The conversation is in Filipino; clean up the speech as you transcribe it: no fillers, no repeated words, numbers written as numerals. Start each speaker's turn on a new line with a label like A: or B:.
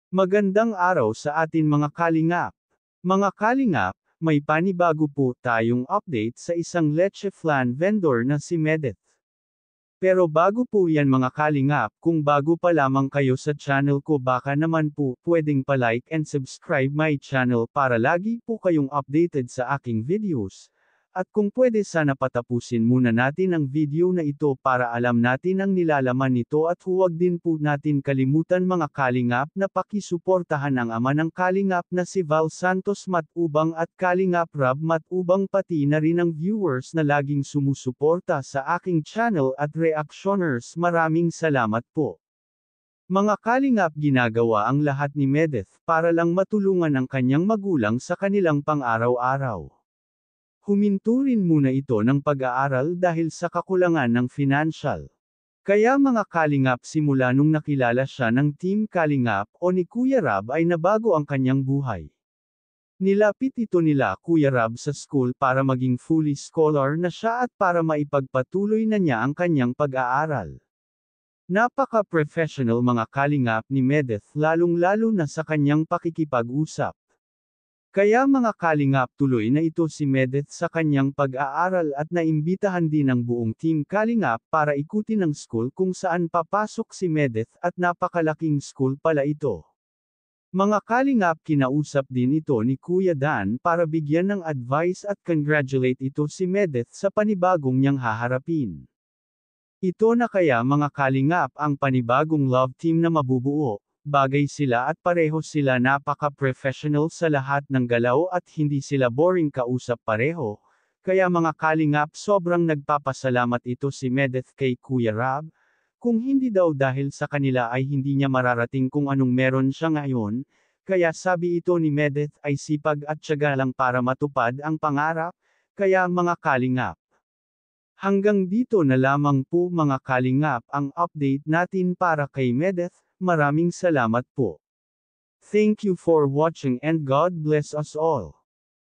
A: Magandang araw sa atin mga kalingap. Mga kalingap, may panibago po tayong update sa isang leche flan vendor na si Medeth. Pero bago po yan mga kalingap, kung bago pa lamang kayo sa channel ko baka naman po pwedeng pa-like and subscribe my channel para lagi po kayong updated sa aking videos. At kung pwede sana patapusin muna natin ang video na ito para alam natin ang nilalaman nito at huwag din po natin kalimutan mga kalingap na pakisuportahan ang ama ng kalingap na si Val Santos Matubang at Kalingap Rab Matubang pati na rin ang viewers na laging sumusuporta sa aking channel at reactioners maraming salamat po. Mga kalingap ginagawa ang lahat ni Medeth para lang matulungan ang kanyang magulang sa kanilang pang-araw-araw. Huminto rin muna ito ng pag-aaral dahil sa kakulangan ng financial. Kaya mga kalingap simula nung nakilala siya ng Team Kalingap o ni Kuya Rab ay nabago ang kanyang buhay. Nilapit ito nila Kuya Rab sa school para maging fully scholar na siya at para maipagpatuloy na niya ang kanyang pag-aaral. Napaka-professional mga kalingap ni Medeth lalong-lalo na sa kanyang pakikipag-usap. Kaya mga kalingap tuloy na ito si Medeth sa kanyang pag-aaral at naimbitahan din ng buong Team Kalingap para ikutin ang school kung saan papasok si Medeth at napakalaking school pala ito. Mga kalingap kinausap din ito ni Kuya Dan para bigyan ng advice at congratulate ito si Medeth sa panibagong niyang haharapin. Ito na kaya mga kalingap ang panibagong love team na mabubuo. Bagay sila at pareho sila napaka-professional sa lahat ng galaw at hindi sila boring kausap pareho, kaya mga kalingap sobrang nagpapasalamat ito si Medeth kay Kuya Rab, kung hindi daw dahil sa kanila ay hindi niya mararating kung anong meron siya ngayon, kaya sabi ito ni Medeth ay sipag at tiyaga lang para matupad ang pangarap, kaya mga kalingap. Hanggang dito na lamang po mga kalingap ang update natin para kay Medeth. Maraming salamat po. Thank you for watching and God bless us all.